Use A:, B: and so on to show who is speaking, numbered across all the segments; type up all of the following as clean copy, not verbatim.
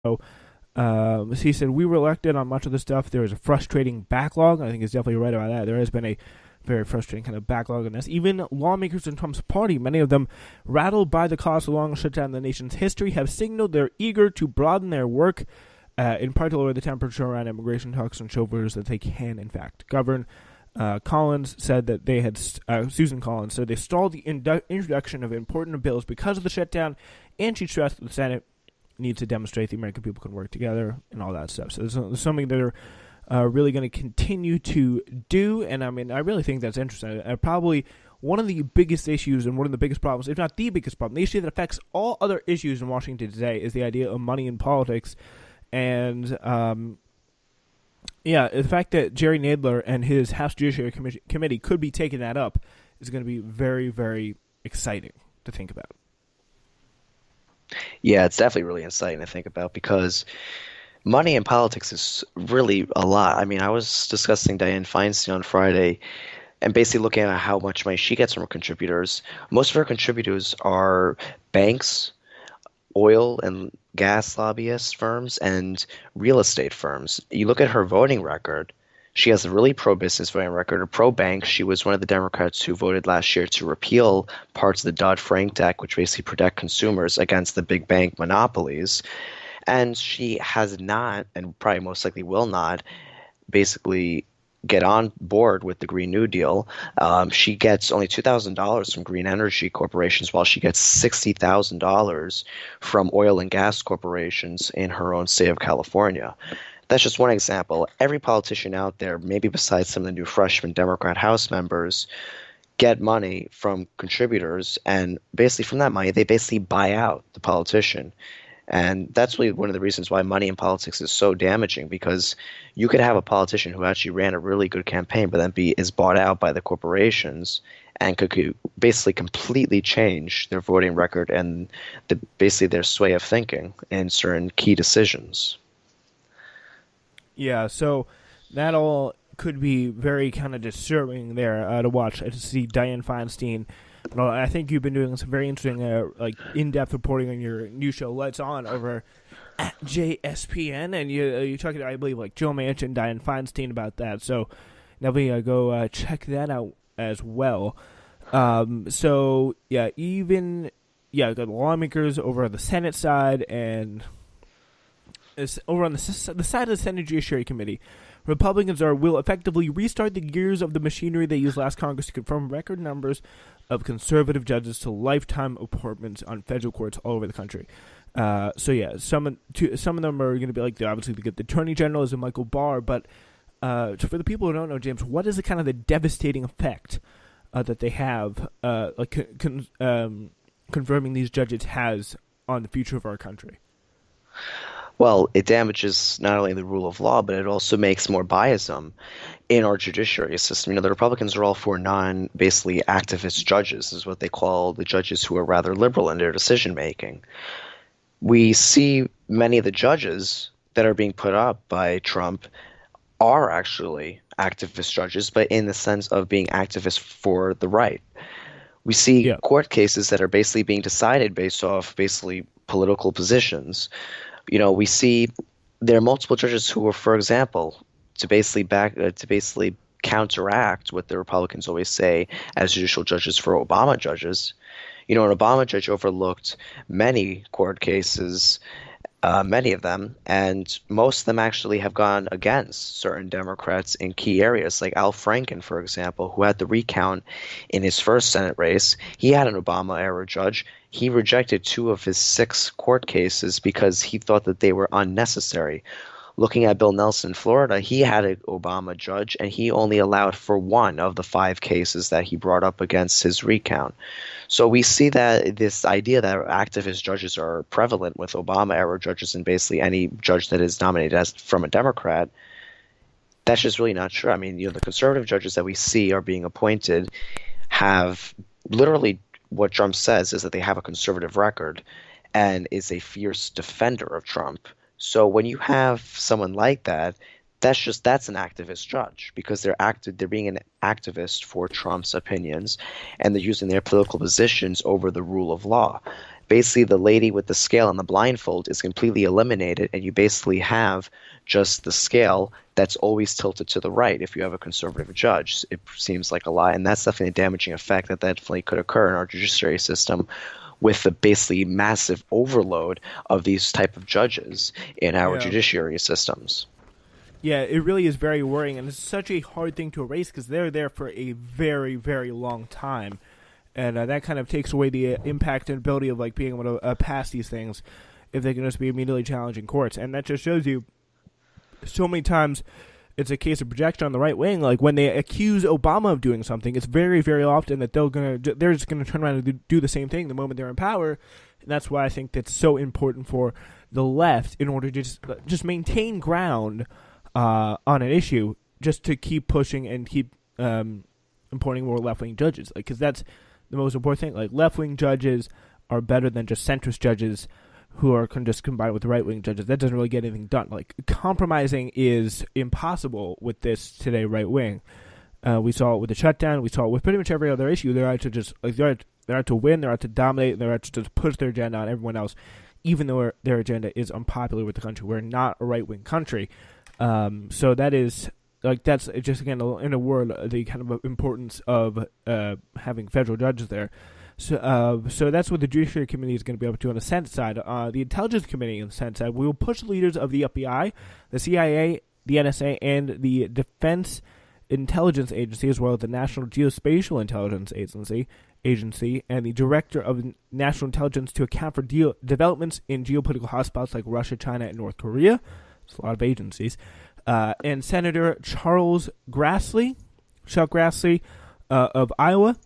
A: He said, we were elected on much of the stuff. There is a frustrating backlog. I think he's definitely right about that. There has been a very frustrating kind of backlog in this. Even lawmakers in Trump's party, many of them rattled by the cost of the long shutdown in the nation's history, have signaled they're eager to broaden their work, in part to lower the temperature around immigration talks and show voters that they can, in fact, govern. Collins said that they had, Susan Collins said they stalled the introduction of important bills because of the shutdown, and she stressed that the Senate needs to demonstrate the American people can work together and all that stuff. So there's something that they're really going to continue to do, and I mean, I really think that's interesting. Probably one of the biggest issues and one of the biggest problems, if not the biggest problem, the issue that affects all other issues in Washington today is the idea of money in politics. And the fact that Jerry Nadler and his House Judiciary Committee could be taking that up is going to be very, very exciting to think about.
B: Yeah, it's definitely really exciting to think about because money in politics is really a lot. I mean, I was discussing Dianne Feinstein on Friday and basically looking at how much money she gets from her contributors. Most of her contributors are banks, oil and gas lobbyist firms, and real estate firms. You look at her voting record, she has a really pro-business voting record, or pro-bank. She was one of the Democrats who voted last year to repeal parts of the Dodd-Frank Act, which basically protect consumers against the big bank monopolies. And she has not, and probably most likely will not, basically get on board with the Green New Deal. She gets only $2,000 from green energy corporations, while she gets $60,000 from oil and gas corporations in her own state of California. That's just one example. Every politician out there, maybe besides some of the new freshman Democrat House members, get money from contributors, and basically from that money, they basically buy out the politician. And that's really one of the reasons why money in politics is so damaging, because you could have a politician who actually ran a really good campaign, but then is bought out by the corporations and could basically completely change their voting record and basically their sway of thinking in certain key decisions.
A: Yeah, so that all could be very kind of disturbing there to watch, to see Dianne Feinstein. Well, I think you've been doing some very interesting, in-depth reporting on your new show, Let's On, over at JSPN, and you're talking to, I believe, like Joe Manchin, Dianne Feinstein about that. So definitely go check that out as well. Got the lawmakers over on the Senate side, and over on the side of the Senate Judiciary Committee, Republicans will effectively restart the gears of the machinery they used last Congress to confirm record numbers of conservative judges to lifetime appointments on federal courts all over the country. Some of them are going to be like, obviously, the Attorney General is Michael Barr, but for the people who don't know, James, what is the kind of the devastating effect that they have, confirming these judges has on the future of our country?
B: Well, it damages not only the rule of law, but it also makes more biasm in our judiciary system. The Republicans are all for basically activist judges, is what they call the judges who are rather liberal in their decision making. We see many of the judges that are being put up by Trump are actually activist judges, but in the sense of being activists for the right. We see court cases that are basically being decided based off basically political positions. We see there are multiple judges who are, for example, to basically counteract what the Republicans always say as judicial judges for Obama judges. An Obama judge overlooked many court cases, many of them, and most of them actually have gone against certain Democrats in key areas, like Al Franken, for example, who had the recount in his first Senate race. He had an Obama-era judge. He rejected 2 of his 6 court cases because he thought that they were unnecessary. Looking at Bill Nelson in Florida, he had an Obama judge, and he only allowed for 1 of the 5 cases that he brought up against his recount. So we see that this idea that activist judges are prevalent with Obama-era judges and basically any judge that is nominated as from a Democrat, that's just really not true. I mean, the conservative judges that we see are being appointed have literally what Trump says is that they have a conservative record and is a fierce defender of Trump. So when you have someone like that, that's an activist judge, because they're being an activist for Trump's opinions, and they're using their political positions over the rule of law. basically the lady with the scale and the blindfold is completely eliminated, and you basically have just the scale that's always tilted to the right if you have a conservative judge. It seems like a lie, and that's definitely a damaging effect that definitely could occur in our judiciary system with the basically massive overload of these type of judges in our judiciary systems.
A: Yeah, it really is very worrying, and it's such a hard thing to erase because they're there for a very, very long time. And that kind of takes away the impact and ability of like being able to pass these things if they can just be immediately challenged in courts. And that just shows you so many times it's a case of projection on the right wing. Like when they accuse Obama of doing something, it's very, very often that they're just gonna turn around and do the same thing the moment they're in power. And that's why I think that's so important for the left in order to just maintain ground on an issue, just to keep pushing and keep appointing more left wing judges. Like, because that's the most important thing. Like, left-wing judges are better than just centrist judges who are just combined with right-wing judges. That doesn't really get anything done. Like, compromising is impossible with this today right-wing. We saw it with the shutdown. We saw it with pretty much every other issue. They're out to just they're out to win. They're out to dominate. They're out to just push their agenda on everyone else, even though their agenda is unpopular with the country. We're not a right-wing country. So that is... Like, that's just, again, in a word, the kind of importance of having federal judges there. So that's what the Judiciary Committee is going to be able to do on the Senate side. The Intelligence Committee on the Senate side, we will push the leaders of the FBI, the CIA, the NSA, and the Defense Intelligence Agency, as well as the National Geospatial Intelligence Agency, and the Director of National Intelligence to account for developments in geopolitical hotspots like Russia, China, and North Korea. It's a lot of agencies. And Senator Chuck Grassley of Iowa,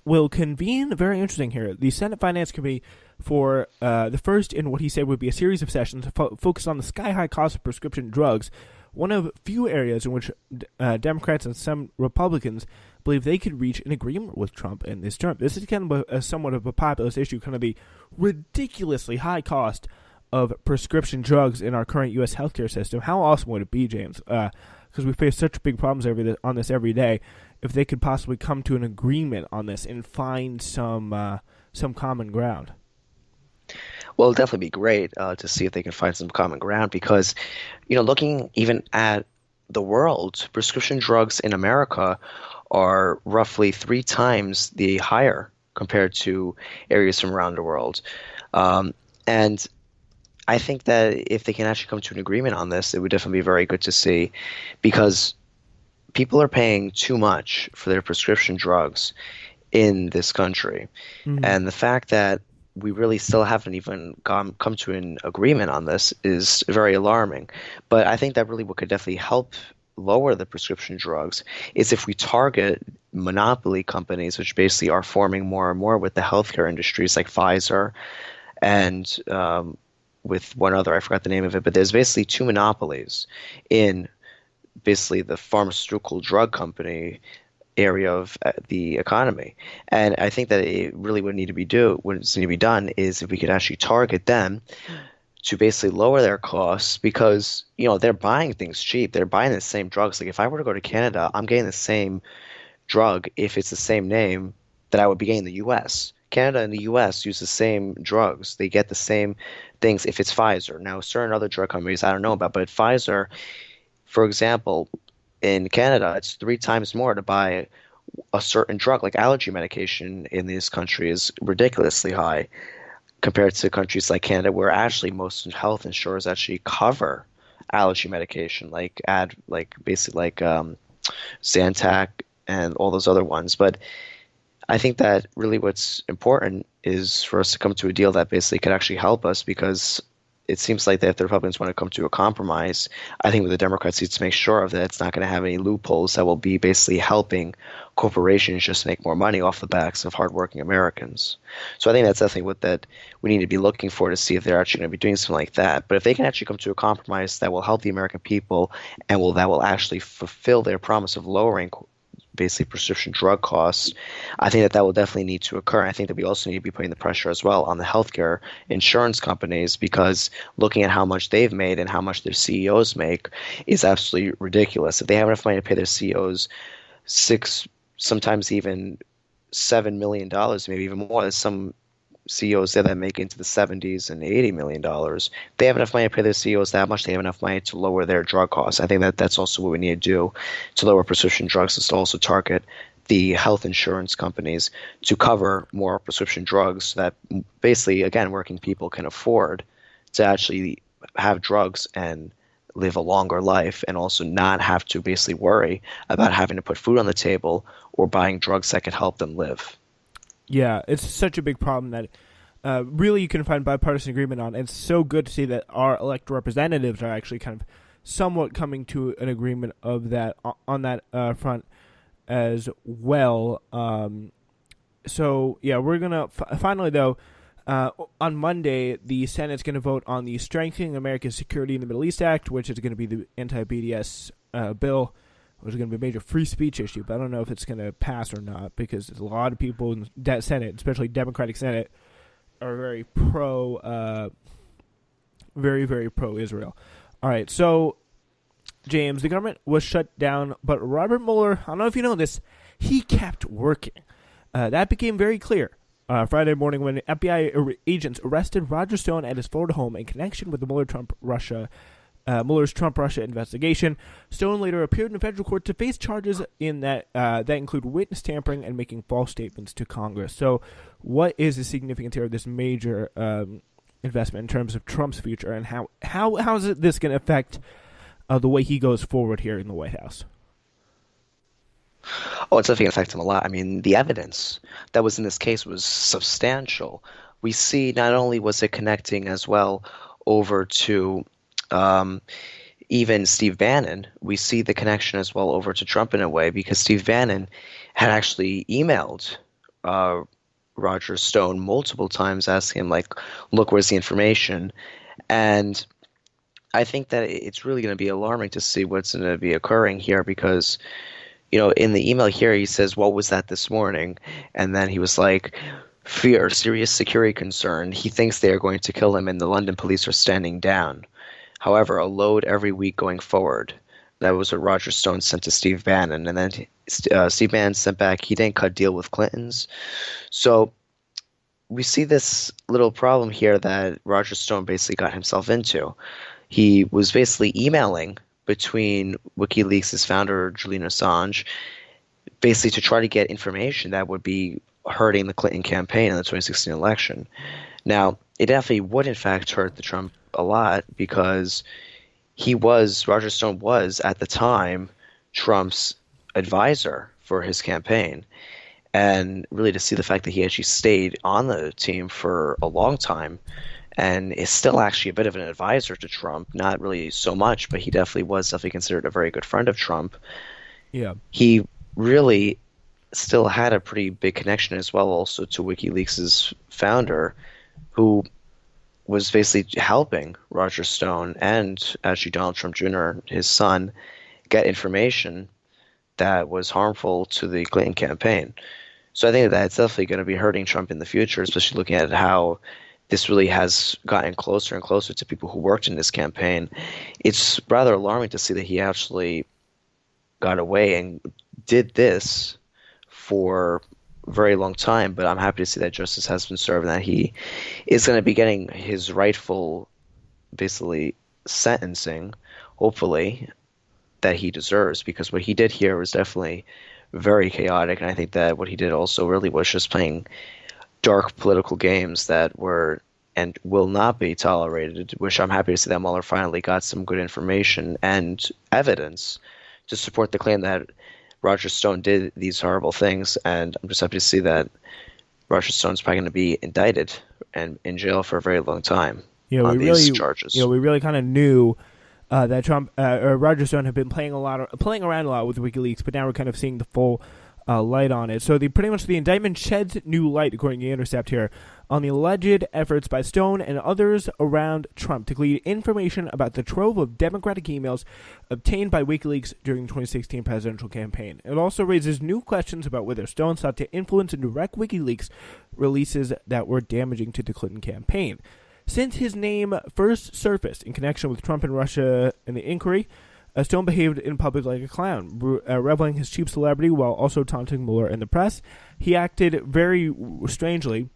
A: will convene, very interesting here, the Senate Finance Committee for the first in what he said would be a series of sessions focused on the sky-high cost of prescription drugs, one of few areas in which Democrats and some Republicans believe they could reach an agreement with Trump in this term. This is kind of somewhat of a populist issue, kind of the ridiculously high cost of prescription drugs in our current U.S. healthcare system. How awesome would it be, James? Because we face such big problems on this every day. If they could possibly come to an agreement on this and find some common ground.
B: Well, it'll definitely be great to see if they can find some common ground because, looking even at the world, prescription drugs in America are roughly 3 times the higher compared to areas from around the world. And I think that if they can actually come to an agreement on this, it would definitely be very good to see come people are paying too much for their prescription drugs in this country. Mm-hmm. And the fact that we really still haven't even come to an agreement on this is very alarming. But I think that really what could definitely help lower the prescription drugs is if we target monopoly companies, which basically are forming more and more with the healthcare industries like Pfizer and with one other, I forgot the name of it, but there's basically 2 monopolies in basically the pharmaceutical drug company area of the economy. And I think that it really what needs to be done is if we could actually target them to basically lower their costs because, they're buying things cheap. They're buying the same drugs. Like if I were to go to Canada, I'm getting the same drug if it's the same name that I would be getting in the U.S. Canada and the U.S. use the same drugs. They get the same things if it's Pfizer. Now, certain other drug companies I don't know about, but Pfizer, for example, in Canada, it's 3 times more to buy a certain drug, like allergy medication in this country is ridiculously high compared to countries like Canada, where actually most health insurers actually cover allergy medication, like Zantac and all those other ones. But I think that really what's important is for us to come to a deal that basically could actually help us because it seems like that if the Republicans want to come to a compromise, I think with the Democrats need to make sure of that it's not going to have any loopholes that will be basically helping corporations just make more money off the backs of hardworking Americans. So I think that's definitely what that we need to be looking for to see if they're actually going to be doing something like that. But if they can actually come to a compromise that will help the American people and that will actually fulfill their promise of lowering basically prescription drug costs, I think that will definitely need to occur. I think that we also need to be putting the pressure as well on the healthcare insurance companies because looking at how much they've made and how much their CEOs make is absolutely ridiculous. If they have enough money to pay their CEOs $6, sometimes even $7 million, maybe even more, there's some CEOs there that make into the 70s and $80 million. They have enough money to pay their CEOs that much. They have enough money to lower their drug costs. I think that that's also what we need to do to lower prescription drugs, is to also target the health insurance companies to cover more prescription drugs so that basically, again, working people can afford to actually have drugs and live a longer life, and also not have to basically worry about having to put food on the table or buying drugs that could help them live.
A: Yeah, it's such a big problem that really you can find bipartisan agreement on. It's so good to see that our elected representatives are actually kind of somewhat coming to an agreement of that on that front as well. So yeah, we're gonna finally though. On Monday, the Senate's going to vote on the Strengthening America's Security in the Middle East Act, which is going to be the anti-BDS bill, which is going to be a major free speech issue. But I don't know if it's going to pass or not, because there's a lot of people in that Senate, especially Democratic Senate, are very very pro-Israel. All right, so James, the government was shut down, but Robert Mueller, I don't know if you know this, he kept working. That became very clear Friday morning when FBI agents arrested Roger Stone at his Florida home in connection with the Mueller's Trump-Russia investigation. Stone later appeared in federal court to face charges in that include witness tampering and making false statements to Congress. So what is the significance here of this major investment in terms of Trump's future, and how is this going to affect the way he goes forward here in the White House?
B: Oh, it's definitely going to affect him a lot. I mean, the evidence that was in this case was substantial. We see not only was it connecting as well over to even Steve Bannon, we see the connection as well over to Trump in a way, because Steve Bannon had actually emailed Roger Stone multiple times asking him, like, look, where's the information? And I think that it's really going to be alarming to see what's going to be occurring here, because in the email here, he says, what was that this morning? And then he was like, fear, serious security concern. He thinks they are going to kill him and the London police are standing down. However, a load every week going forward. That was what Roger Stone sent to Steve Bannon. And then Steve Bannon sent back, he didn't cut deal with Clinton's. So we see this little problem here that Roger Stone basically got himself into. He was basically emailing between WikiLeaks' founder, Julian Assange, basically to try to get information that would be hurting the Clinton campaign in the 2016 election. Now, it definitely would, in fact, hurt the Trump a lot, because Roger Stone was, at the time, Trump's advisor for his campaign. And really to see the fact that he actually stayed on the team for a long time and is still actually a bit of an advisor to Trump, not really so much, but he definitely was considered a very good friend of Trump.
A: Yeah.
B: He really still had a pretty big connection as well also to WikiLeaks' founder, who was basically helping Roger Stone and actually Donald Trump Jr., his son, get information that was harmful to the Clinton campaign. So I think that it's definitely going to be hurting Trump in the future, especially looking at how this really has gotten closer and closer to people who worked in this campaign. It's rather alarming to see that he actually got away and did this for a very long time, but I'm happy to see that justice has been served and that he is going to be getting his rightful, basically, sentencing, hopefully, that he deserves, because what he did here was definitely very chaotic, and I think that what he did also really was just playing dark political games that were and will not be tolerated, which I'm happy to see that Mueller finally got some good information and evidence to support the claim that Roger Stone did these horrible things, and I'm just happy to see that Roger Stone's probably going to be indicted and in jail for a very long time on these charges.
A: We really kind of knew that Roger Stone had been playing around a lot with WikiLeaks, but now we're kind of seeing the full light on it. So pretty much the indictment sheds new light, according to The Intercept here, on the alleged efforts by Stone and others around Trump to glean information about the trove of Democratic emails obtained by WikiLeaks during the 2016 presidential campaign. It also raises new questions about whether Stone sought to influence and direct WikiLeaks releases that were damaging to the Clinton campaign. Since his name first surfaced in connection with Trump and Russia in the inquiry, Stone behaved in public like a clown, reveling his cheap celebrity while also taunting Mueller and the press. He acted very strangely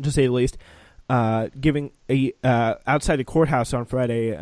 A: to say the least, giving a outside the courthouse on Friday.